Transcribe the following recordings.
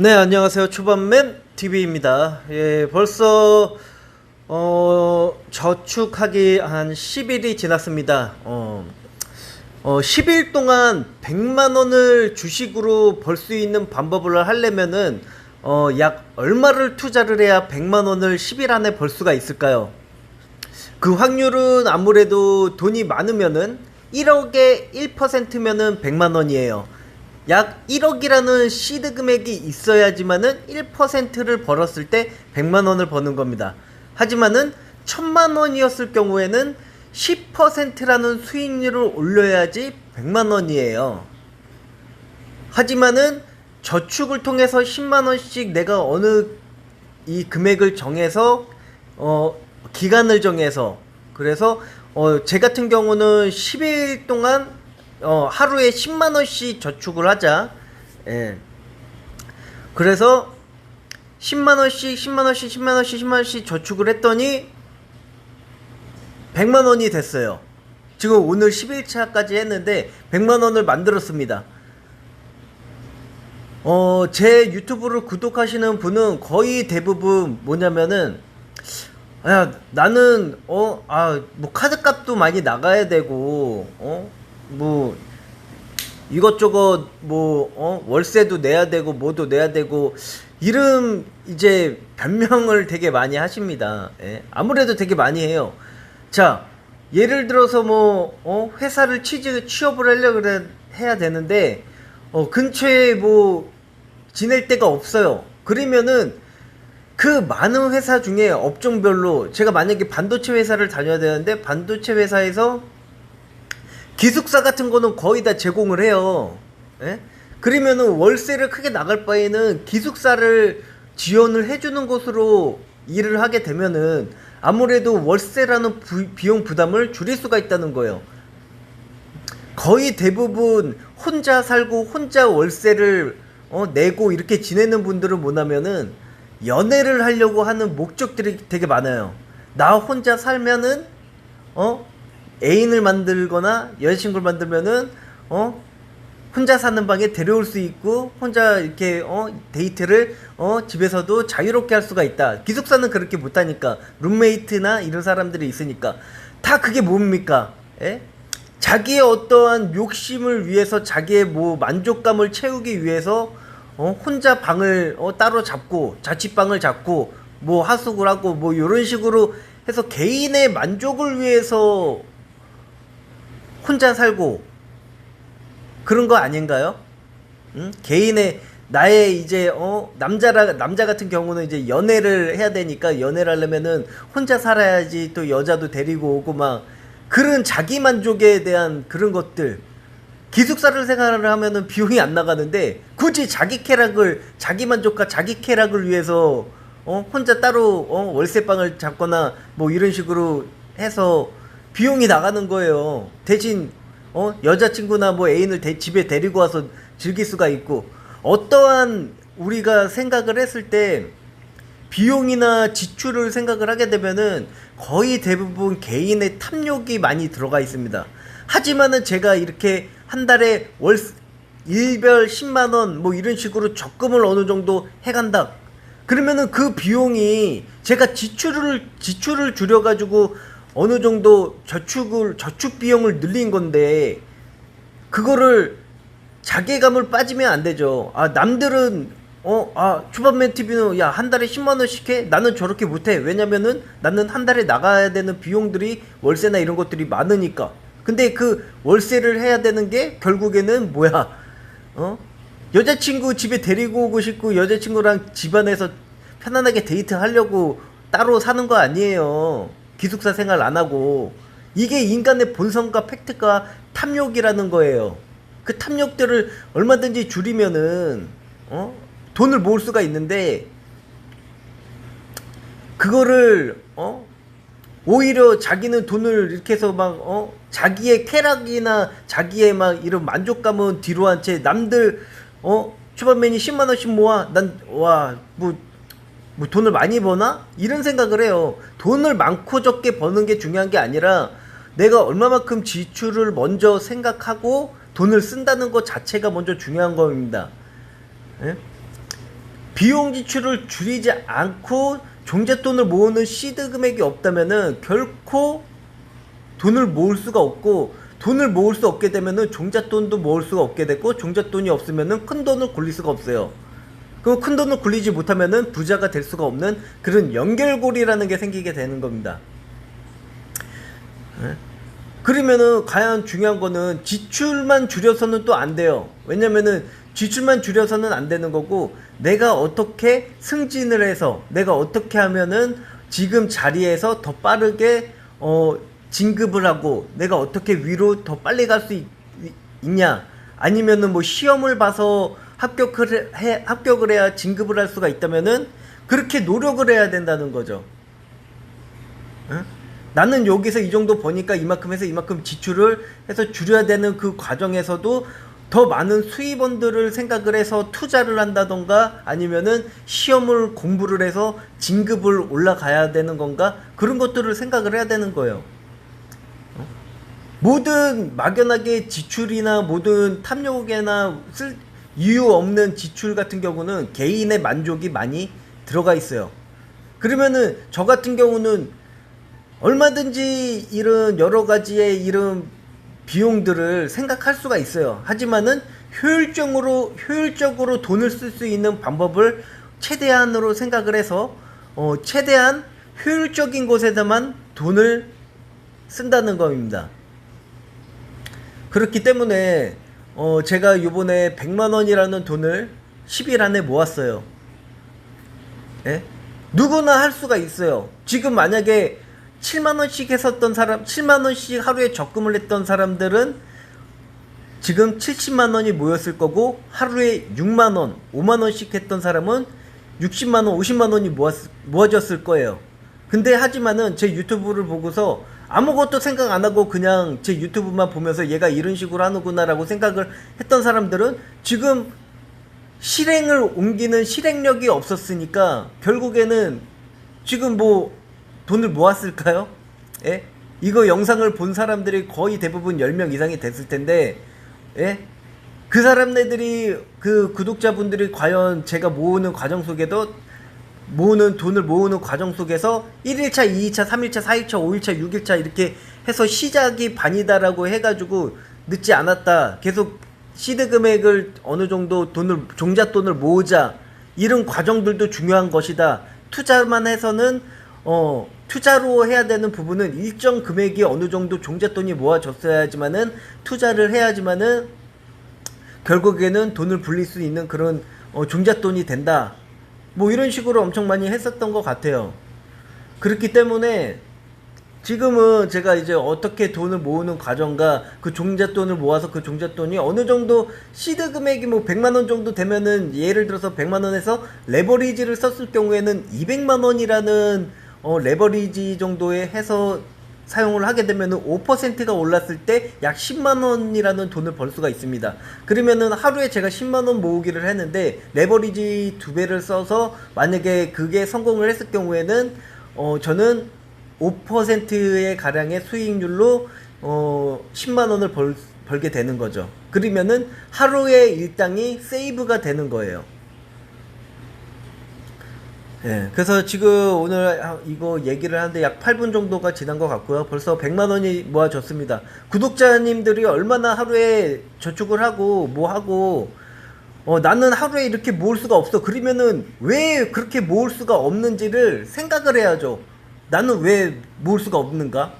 네, 안녕하세요. 초반맨 TV입니다. 예, 벌써 저축하기 한 10일이 지났습니다. 10일 동안 100만 원을 주식으로 벌 수 있는 방법을 하려면은 약 얼마를 투자를 해야 100만 원을 10일 안에 벌 수가 있을까요? 그 확률은 아무래도 돈이 많으면은 1억에 1%면은 100만 원이에요. 약 1억이라는 시드 금액이 있어야지만은 1%를 벌었을 때 100만 원을 버는 겁니다. 하지만은 1000만 원이었을 경우에는 10%라는 수익률을 올려야지 100만 원이에요. 하지만은 저축을 통해서 10만 원씩 내가 어느 이 금액을 정해서 기간을 정해서 그래서 제 같은 경우는 10일 동안 하루에 10만원씩 저축을 하자. 예. 그래서 10만원씩 10만원씩 10만원씩 10만원씩 저축을 했더니 100만원이 됐어요. 지금 오늘 10일차까지 했는데 100만원을 만들었습니다. 제 유튜브를 구독하시는 분은 거의 대부분 뭐냐면은 야, 나는 뭐 카드값도 많이 나가야 되고 뭐 이것저것 월세도 내야 되고 뭐도 내야 되고 이름 이제 변명을 되게 많이 하십니다. 예. 아무래도 되게 많이 해요. 자, 예를 들어서 회사를 취업을 하려고 해야 되는데 근처에 지낼 데가 없어요. 그러면은 그 많은 회사 중에 업종별로 제가 만약에 반도체 회사를 다녀야 되는데 반도체 회사에서 기숙사 같은 거는 거의 다 제공을 해요. 예? 그러면은 월세를 크게 나갈 바에는 기숙사를 지원을 해주는 곳으로 일을 하게 되면은 아무래도 월세라는 비용 부담을 줄일 수가 있다는 거예요. 거의 대부분 혼자 살고 혼자 월세를 내고 이렇게 지내는 분들은 뭐냐면은 연애를 하려고 하는 목적들이 되게 많아요. 나 혼자 살면은 애인을 만들거나 여자친구를 만들면은 혼자 사는 방에 데려올 수 있고 혼자 이렇게 데이트를 집에서도 자유롭게 할 수가 있다. 기숙사는 그렇게 못하니까 룸메이트나 이런 사람들이 있으니까 다 그게 뭡니까? 예? 자기의 어떠한 욕심을 위해서 자기의 만족감을 채우기 위해서 혼자 방을 따로 잡고 자취방을 잡고 하숙을 하고 이런 식으로 해서 개인의 만족을 위해서 혼자 살고 그런 거 아닌가요? 응? 개인의 나의 이제 남자 같은 경우는 이제 연애를 해야 되니까 연애를 하려면은 혼자 살아야지 또 여자도 데리고 오고 막 그런 자기 만족에 대한 그런 것들 기숙사를 생활을 하면은 비용이 안 나가는데 굳이 자기 쾌락을 자기 만족과 자기 쾌락을 위해서 혼자 따로 월세방을 잡거나 이런 식으로 해서 비용이 나가는 거예요. 대신 여자친구나 애인을 집에 데리고 와서 즐길 수가 있고 어떠한 우리가 생각을 했을 때 비용이나 지출을 생각을 하게 되면은 거의 대부분 개인의 탐욕이 많이 들어가 있습니다. 하지만은 제가 이렇게 한 달에 일별 10만원 이런 식으로 적금을 어느 정도 해간다. 그러면은 그 비용이 제가 지출을 줄여가지고 어느 정도 저축 비용을 늘린 건데 그거를 자괴감을 빠지면 안 되죠. 남들은 초반맨 TV는 야 한 달에 10만 원씩 해? 나는 저렇게 못해. 왜냐면은 나는 한 달에 나가야 되는 비용들이 월세나 이런 것들이 많으니까. 근데 그 월세를 해야 되는 게 결국에는 여자친구 집에 데리고 오고 싶고 여자친구랑 집안에서 편안하게 데이트 하려고 따로 사는 거 아니에요. 기숙사 생활 안 하고. 이게 인간의 본성과 팩트가 탐욕이라는 거예요. 그 탐욕들을 얼마든지 줄이면은 돈을 모을 수가 있는데 그거를 오히려 자기는 돈을 이렇게 해서 자기의 쾌락이나 자기의 이런 만족감은 뒤로 한 채 남들 초반맨이 10만 원씩 모아 돈을 많이 버나? 이런 생각을 해요. 돈을 많고 적게 버는 게 중요한 게 아니라 내가 얼마만큼 지출을 먼저 생각하고 돈을 쓴다는 것 자체가 먼저 중요한 겁니다. 예? 비용 지출을 줄이지 않고 종잣돈을 모으는 시드 금액이 없다면은 결코 돈을 모을 수가 없고, 돈을 모을 수 없게 되면은 종잣돈도 모을 수가 없게 되고, 종잣돈이 없으면은 큰 돈을 굴릴 수가 없어요. 그 큰 돈을 굴리지 못하면은 부자가 될 수가 없는 그런 연결고리라는 게 생기게 되는 겁니다. 그러면은 과연 중요한 거는 지출만 줄여서는 또 안 돼요. 왜냐면은 지출만 줄여서는 안 되는 거고, 내가 어떻게 승진을 해서, 내가 어떻게 하면은 지금 자리에서 더 빠르게 진급을 하고, 내가 어떻게 위로 더 빨리 갈 수 있냐, 아니면은 뭐 시험을 봐서 합격을 해야 진급을 할 수가 있다면은 그렇게 노력을 해야 된다는 거죠. 응? 나는 여기서 이 정도 버니까 이만큼 해서 이만큼 지출을 해서 줄여야 되는 그 과정에서도 더 많은 수입원들을 생각을 해서 투자를 한다던가, 아니면은 시험을 공부를 해서 진급을 올라가야 되는 건가, 그런 것들을 생각을 해야 되는 거예요. 모든 막연하게 지출이나 모든 탐욕에나 쓸 이유 없는 지출 같은 경우는 개인의 만족이 많이 들어가 있어요. 그러면은 저 같은 경우는 얼마든지 이런 여러 가지의 이런 비용들을 생각할 수가 있어요. 하지만은 효율적으로 돈을 쓸 수 있는 방법을 최대한으로 생각을 해서 최대한 효율적인 곳에다만 돈을 쓴다는 겁니다. 그렇기 때문에 제가 요번에 100만원이라는 돈을 10일 안에 모았어요. 예? 누구나 할 수가 있어요. 지금 만약에 7만원씩 했었던 사람, 7만원씩 하루에 적금을 했던 사람들은 지금 70만원이 모였을 거고, 하루에 6만원, 5만원씩 했던 사람은 60만원, 50만원이 모아졌을 거예요. 근데 하지만은 제 유튜브를 보고서 아무것도 생각 안 하고 그냥 제 유튜브만 보면서 얘가 이런 식으로 하는구나 라고 생각을 했던 사람들은 지금 실행을 옮기는 실행력이 없었으니까 결국에는 지금 뭐 돈을 모았을까요? 예? 이거 영상을 본 사람들이 거의 대부분 10명 이상이 됐을 텐데, 예? 그 사람들이, 그 구독자분들이 과연 제가 모으는 과정 속에도, 돈을 모으는 과정 속에서 1일차, 2일차, 3일차, 4일차, 5일차, 6일차 이렇게 해서 시작이 반이다라고 해가지고 늦지 않았다, 계속 시드 금액을 어느 정도 종잣돈을 모으자, 이런 과정들도 중요한 것이다. 투자만 해서는 투자로 해야 되는 부분은 일정 금액이 어느 정도 종잣돈이 모아졌어야지만은 투자를 해야지만은 결국에는 돈을 불릴 수 있는 그런 종잣돈이 된다. 뭐 이런 식으로 엄청 많이 했었던 것 같아요. 그렇기 때문에 지금은 제가 이제 어떻게 돈을 모으는 과정과 그 종잣돈을 모아서 그 종잣돈이 어느 정도 시드 금액이 뭐 100만원 정도 되면은, 예를 들어서 100만원에서 레버리지를 썼을 경우에는 200만원이라는 레버리지 정도에 해서 사용을 하게 되면은 5%가 올랐을 때 약 10만원이라는 돈을 벌 수가 있습니다. 그러면은 하루에 제가 10만원 모으기를 했는데 레버리지 2배를 써서 만약에 그게 성공을 했을 경우에는 저는 5%의 가량의 수익률로 10만원을 벌게 되는 거죠. 그러면은 하루의 일당이 세이브가 되는 거예요. 예, 그래서 지금 오늘 이거 얘기를 하는데 약 8분 정도가 지난 것 같고요. 벌써 100만원이 모아졌습니다. 구독자님들이 얼마나 하루에 저축을 하고 뭐 하고 나는 하루에 이렇게 모을 수가 없어, 그러면은 왜 그렇게 모을 수가 없는지를 생각을 해야죠. 나는 왜 모을 수가 없는가?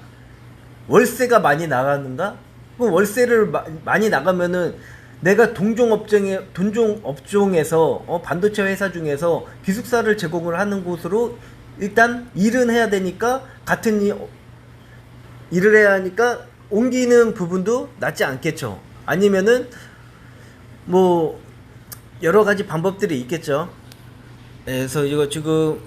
월세가 많이 나가는가? 그럼 월세를 많이 나가면은 내가 동종업종에서 반도체 회사 중에서 기숙사를 제공을 하는 곳으로 일단 일은 해야 되니까, 같은 일을 해야 하니까 옮기는 부분도 낫지 않겠죠. 아니면은 뭐 여러 가지 방법들이 있겠죠. 그래서 이거 지금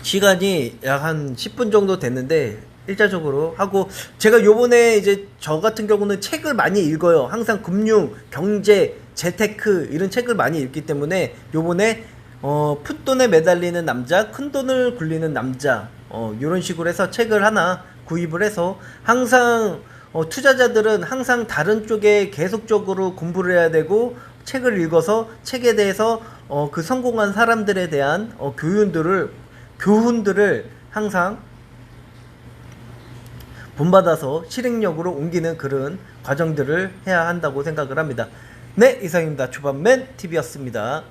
시간이 약 한 10분 정도 됐는데 일차적으로 하고, 제가 요번에 이제 저 같은 경우는 책을 많이 읽어요. 항상 금융, 경제, 재테크 이런 책을 많이 읽기 때문에 요번에 풋돈에 매달리는 남자, 큰돈을 굴리는 남자, 요런 식으로 해서 책을 하나 구입을 해서, 항상 투자자들은 항상 다른 쪽에 계속적으로 공부를 해야 되고 책을 읽어서 책에 대해서 그 성공한 사람들에 대한 교훈들을 항상 본받아서 실행력으로 옮기는 그런 과정들을 해야 한다고 생각을 합니다. 네, 이상입니다. 초반맨 TV였습니다.